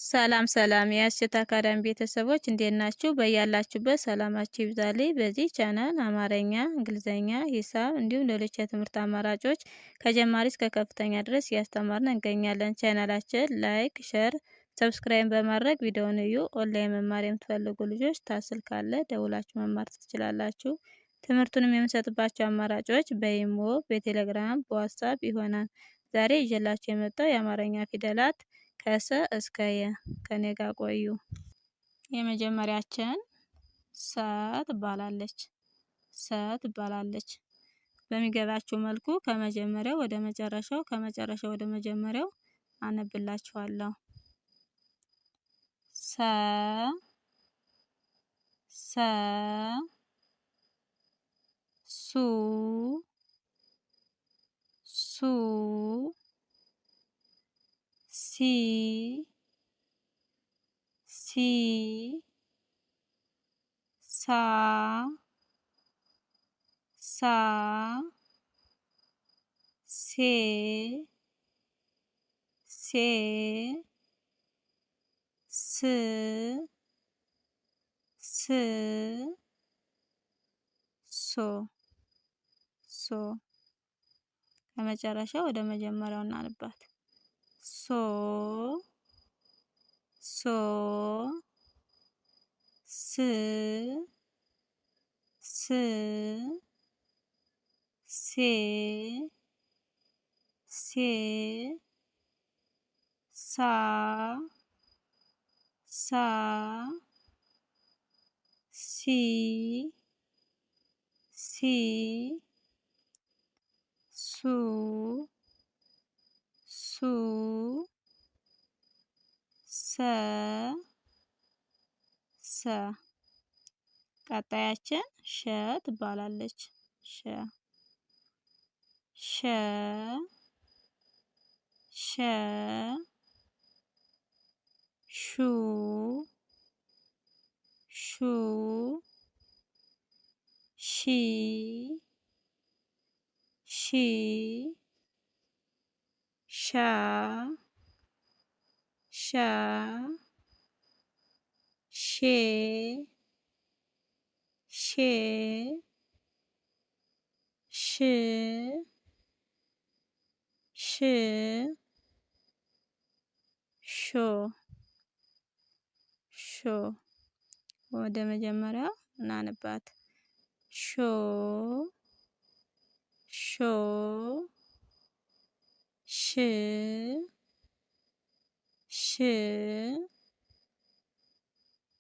ሰላም ሰላም የአስቸት አካዳሚ ቤተሰቦች እንዴት ናችሁ? በያላችሁበት ሰላማችሁ ይብዛልኝ። በዚህ ቻናል አማርኛ፣ እንግሊዝኛ፣ ሂሳብ እንዲሁም ሌሎች የትምህርት አማራጮች ከጀማሪ እስከ ከፍተኛ ድረስ እያስተማርን እንገኛለን። ቻናላችን ላይክ፣ ሸር፣ ሰብስክራይብ በማድረግ ቪዲዮውን እዩ። ኦንላይን መማር የምትፈልጉ ልጆች ታስል ካለ ደውላችሁ መማር ትችላላችሁ። ትምህርቱንም የምንሰጥባቸው አማራጮች በኢሞ፣ በቴሌግራም፣ በዋትስአፕ ይሆናል። ዛሬ ይዤላችሁ የመጣው የአማርኛ ፊደላት ከሰ እስከ የ ከኔ ጋር ቆዩ። የመጀመሪያችን ሰ ትባላለች። ሰ ትባላለች። በሚገባችሁ መልኩ ከመጀመሪያው ወደ መጨረሻው ከመጨረሻው ወደ መጀመሪያው አነብላችኋለሁ። ሰ ሰ ሱ ሱ ሲ ሲ ሳ ሳ ሴ ሴ ስ ስ ሶ ሶ ከመጨረሻው ወደ መጀመሪያው እናንባት። ሶ ሶ ስ ስ ሴ ሴ ሳ ሳ ሲ ሲ ሱ ሱ ሰ ሰ ቀጣያችን ሸ ትባላለች። ሸ ሸ ሸ ሹ ሹ ሺ ሺ ሻ ሻ ሼ ሼ ሽ ሽ ሾ ሾ ወደ መጀመሪያው እናንባት። ሾ ሾ ሽ ሽ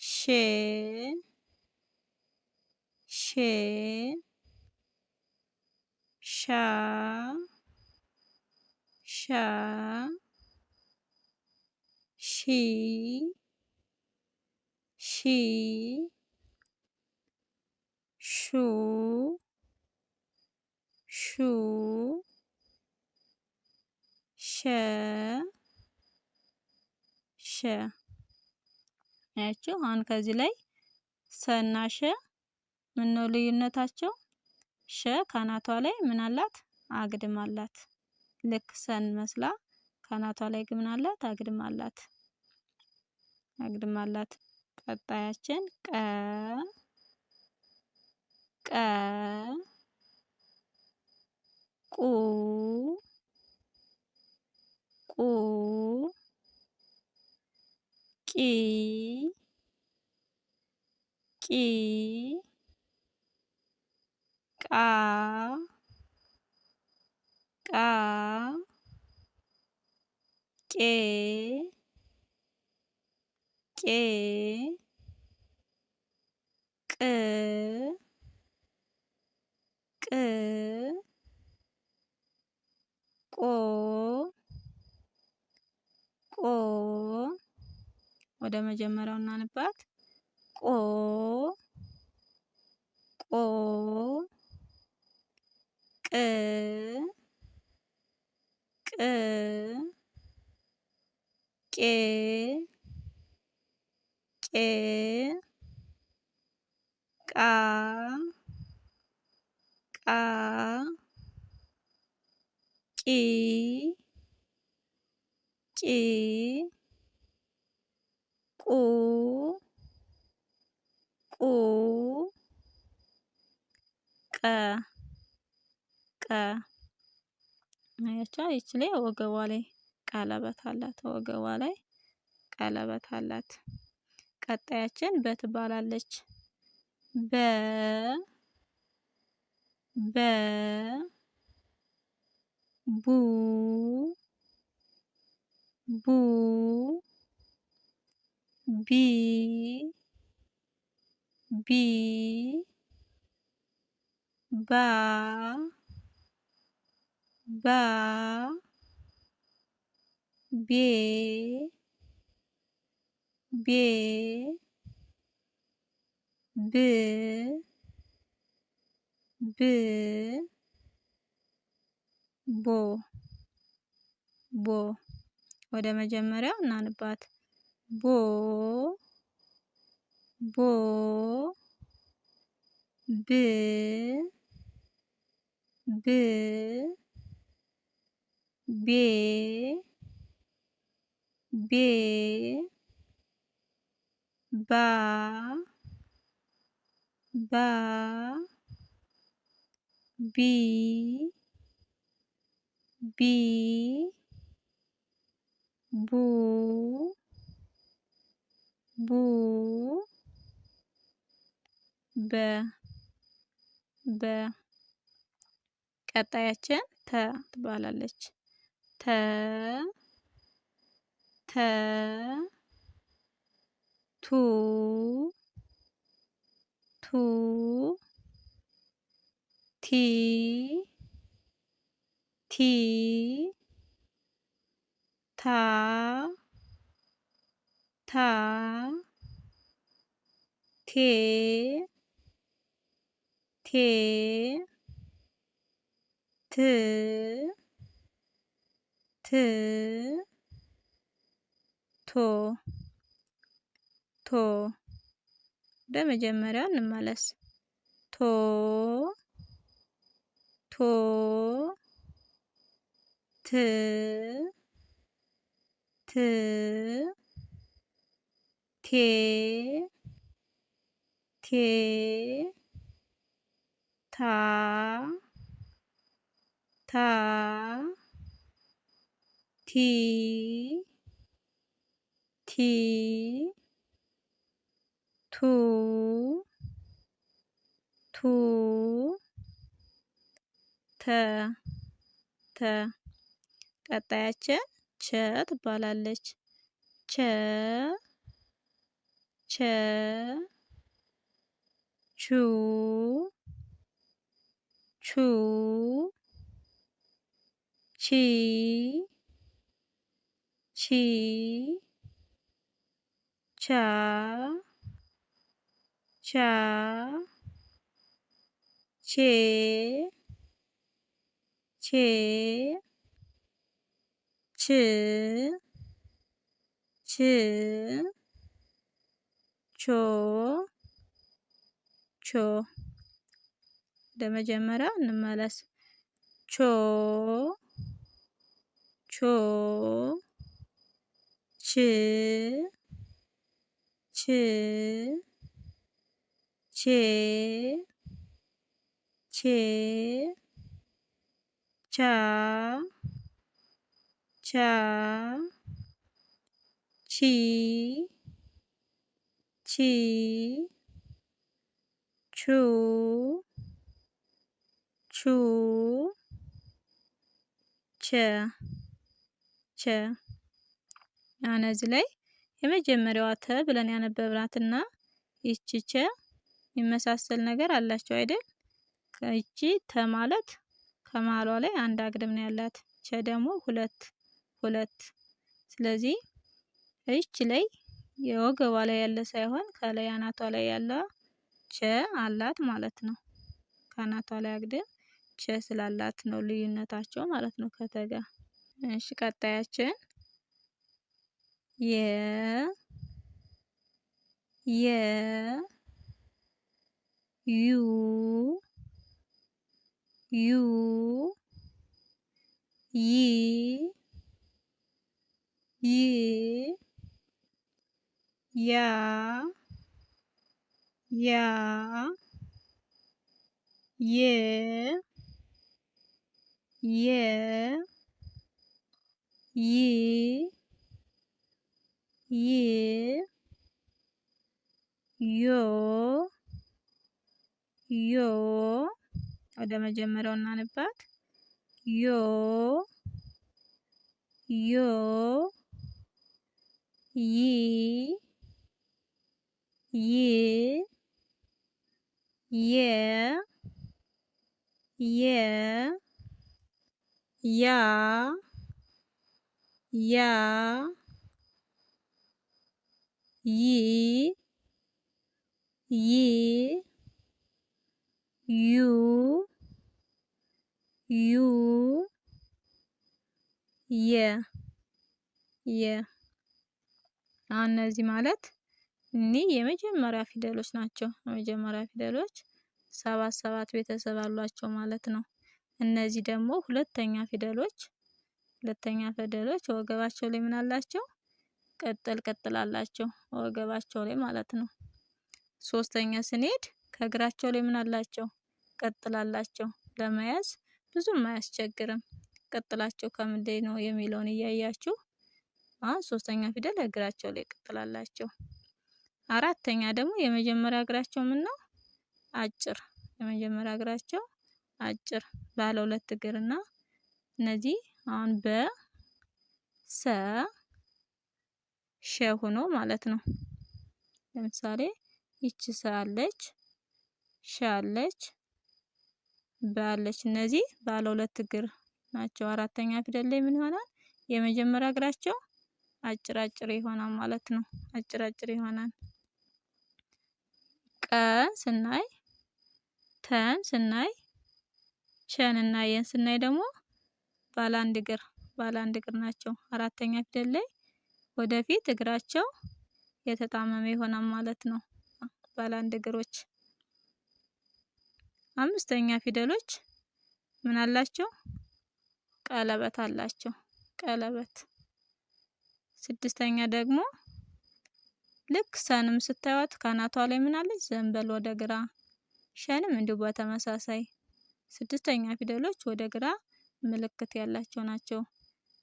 ሼ ሼ ሻ ሻ ሺ ሺ ሹ ሹ ሸ ሸ ያችሁ አሁን ከዚህ ላይ ሰና ሸ ምን ነው ልዩነታቸው? ሸ ካናቷ ላይ ምን አላት? አግድም አላት። ልክ ሰን መስላ ካናቷ ላይ ግን ምን አላት? አግድም አላት። አግድም አላት። ቀጣያችን ቀ ቀ ቁ ቁ ቂ ቂ ቃ ቃ ቄ ቄ ቅ ቅ ቆ ቆ ወደ መጀመሪያው እናንባት። ቆ ቆ ቅ ቅ ቄ ቄ ቃ ቃ ቂ ቂ ቁ ቁ ቀ ቀ አያችሁ ይቺ ላይ ወገቧ ላይ ቀለበት አላት። ወገቧ ላይ ቀለበት አላት። ቀጣያችን በ ትባላለች። በ ቡ ቢ ባ ቤ ቦ ወደ መጀመሪያው እናንባት። ቦ ብ ባ ቢ ቡ በ ቀጣያችን ተ ትባላለች። ቱ ቲ ታ ቴ ት ቶ ወደ መጀመሪያው እንመለስ። ቶ ት ቴ ታ ቲ ቱ ተ ቀጣያችን ቸ ትባላለች። ቸ ቹ ቺ ቻ ቼ ች ቾ ወደ መጀመሪያው እንመለስ። ቾ ች ቼ ቻ ቺ ቹ ቸ አሁን እዚህ ላይ የመጀመሪያዋ ተ ብለን ያነበብናትና ይቺ ቸ የሚመሳሰል ነገር አላቸው አይደል? ይቺ ተ ማለት ከመሃሏ ላይ አንድ አግድም ነው ያላት። ቸ ደግሞ ሁለት። ስለዚህ ይቺ ላይ የወገቧ ላይ ያለ ሳይሆን ከላይ አናቷ ላይ ያለ ቸ አላት ማለት ነው። ከአናቷ ላይ አግድም ቸ ስላላት ነው ልዩነታቸው ማለት ነው ከተጋ። እሺ ቀጣያችን የ ዩ ይ ያ ያ የ የ ይ ይ ዮ ዮ ወደ መጀመሪያው እናንባት። ዮ ዮ ይ ይ የ የ ያ ያ ይ ይ ዩ ዩ የ አሁን እነዚህ ማለት እኒህ የመጀመሪያ ፊደሎች ናቸው። የመጀመሪያ ፊደሎች 7 ቤተሰብ አሏቸው ማለት ነው። እነዚህ ደግሞ ሁለተኛ ፊደሎች ወገባቸው ላይ ምን አላቸው? ቅጥል አላቸው ወገባቸው ላይ ማለት ነው። ሶስተኛ ስንሄድ ከእግራቸው ላይ ምን አላቸው? ቅጥል አላቸው። ለመያዝ ብዙም አያስቸግርም። ቅጥላቸው ከምን ላይ ነው የሚለውን እያያችሁ ሶስተኛ ፊደል እግራቸው ላይ ቅጥል አላቸው። አራተኛ ደግሞ የመጀመሪያ እግራቸው ምን ነው? አጭር። የመጀመሪያ እግራቸው አጭር ባለ 2 እግርና እነዚህ አሁን ሰ ሸ ሆኖ ማለት ነው። ለምሳሌ ይቺ ሰ አለች፣ ሸ አለች፣ በ አለች። እነዚህ ባለ 2 እግር ናቸው። አራተኛ ፊደል ላይ ምን ይሆናል? የመጀመሪያ እግራቸው አጭር ይሆናል ማለት ነው። አጭር ይሆናል። ቀ ስናይ፣ ተን ስናይ፣ ቸን እና የን ስናይ ደግሞ ባለ 1 እግር ናቸው። አራተኛ ፊደል ላይ ወደፊት እግራቸው የተጣመመ ይሆናል ማለት ነው። ባለ 1 እግሮች። አምስተኛ ፊደሎች ምን አላቸው? ቀለበት አላቸው። ቀለበት። ስድስተኛ ደግሞ ልክ ሰንም ስታዩት ካናቷ ላይ ምን አለች? ዘንበል ወደ ግራ። ሸንም እንዲሁ በተመሳሳይ 6ኛ ፊደሎች ወደ ግራ ምልክት ያላቸው ናቸው።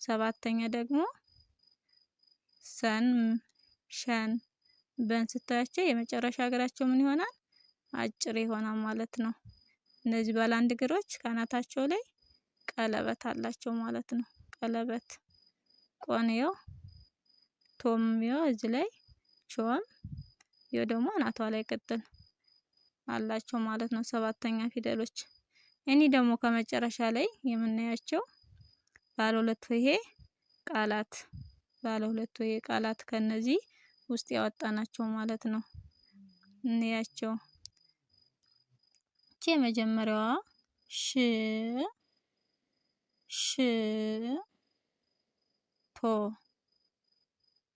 7ኛ ደግሞ ሰን፣ ሸን፣ በን ስታያቸው የመጨረሻ እግራቸው ምን ይሆናል? አጭር ይሆናል ማለት ነው። እነዚህ ባለ 1 እግሮች ካናታቸው ላይ ቀለበት አላቸው ማለት ነው። ቀለበት። ቆንዮ ቶምዮ እዚህ ላይ ቾም ዮ ደግሞ አናቷ ላይ ቅጥል አላቸው ማለት ነው። 7ኛ ፊደሎች። እኔ ደግሞ ከመጨረሻ ላይ የምናያቸው ባለ 2 ሆሄ ቃላት፣ ባለ 2 ሆሄ ቃላት ከነዚህ ውስጥ ያወጣናቸው ማለት ነው። እንያቸው። እቺ የመጀመሪያዋ ሽ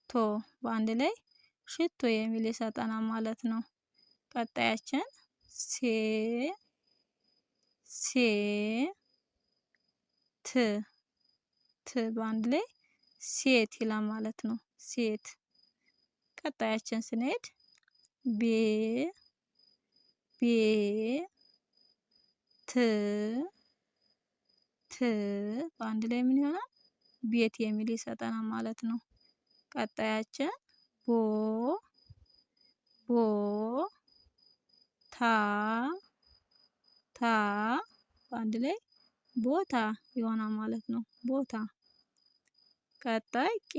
ቶ በአንድ ላይ ሽቶ የሚል ይሰጠናል ማለት ነው። ቀጣያችን ሴ ት በአንድ ላይ ሴት ይላል ማለት ነው። ሴት። ቀጣያችን ስንሄድ ቤ ት በአንድ ላይ ምን ይሆናል? ቤት የሚል ይሰጠናል ማለት ነው። ቀጣያችን ቦ ታ በአንድ ላይ ቦታ ይሆናል ማለት ነው። ቦታ። ቀጣይ ቄ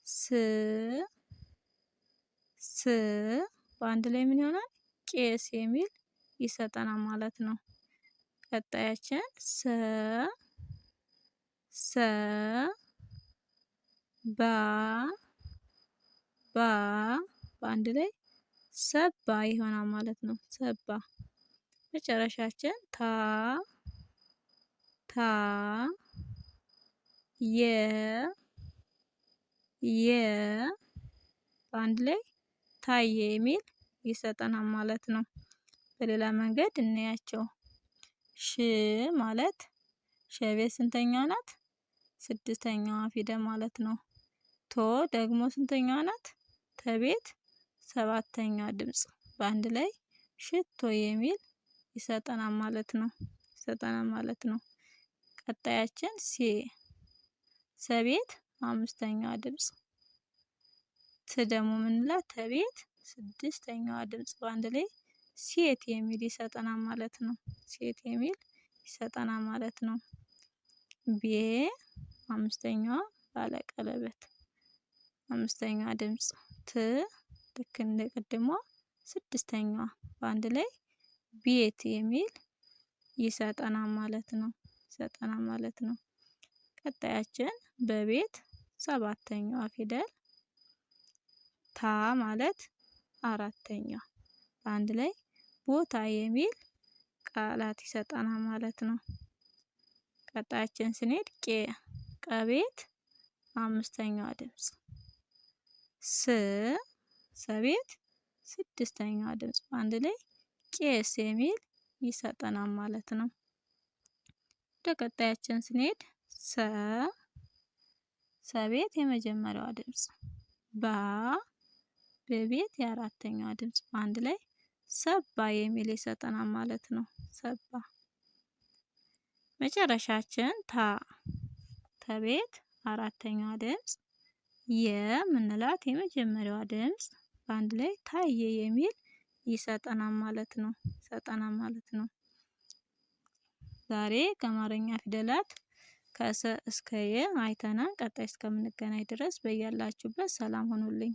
ስ በአንድ ላይ ምን ይሆናል? ቄስ የሚል ይሰጠናል ማለት ነው። ቀጣያችን ሰ በአንድ ላይ ሰባ ይሆናል ማለት ነው። ሰባ። መጨረሻችን የ በአንድ ላይ ታየ የሚል ይሰጠናል ማለት ነው። በሌላ መንገድ እንያቸው። ሽ ማለት ሸ ቤት ስንተኛ ናት? ስድስተኛዋ ፊደል ማለት ነው። ቶ ደግሞ ስንተኛዋ ናት? ተቤት ሰባተኛ ድምፅ በአንድ ላይ ሽቶ የሚል ይሰጠናል ማለት ነው። ቀጣያችን ሴ ሰቤት አምስተኛዋ ድምፅ ት ደግሞ ምንላት ተቤት ስድስተኛዋ ድምፅ በአንድ ላይ ሴት የሚል ይሰጠናል ማለት ነው። ሴት የሚል ይሰጠናል ማለት ነው። ቤ አምስተኛዋ ባለቀለበት አምስተኛዋ ድምፅ ት ልክ እንደ ቅድሟ ስድስተኛዋ በአንድ ላይ ቤት የሚል ይሰጠናል ማለት ነው። ቀጣያችን በቤት ሰባተኛዋ ፊደል ታ ማለት አራተኛዋ በአንድ ላይ ቦታ የሚል ቃላት ይሰጠናል ማለት ነው። ቀጣያችን ስንሄድ ቀቤት አምስተኛዋ ድምፅ ሰቤት ስድስተኛዋ ድምፅ በአንድ ላይ ቄስ የሚል ይሰጠናል ማለት ነው። ወደ ቀጣያችን ስንሄድ ሰቤት የመጀመሪያዋ ድምፅ በቤት የአራተኛዋ ድምፅ በአንድ ላይ ሰባ የሚል ይሰጠናል ማለት ነው። ሰባ መጨረሻችን ተቤት አራተኛዋ ድምፅ የምንላት የመጀመሪያዋ ድምፅ በአንድ ላይ ታየ የሚል ይሰጠናል ማለት ነው። ዛሬ ከአማርኛ ፊደላት ከሰ እስከ የ አይተናል። ቀጣይ እስከምንገናኝ ድረስ በያላችሁበት ሰላም ሁኑልኝ።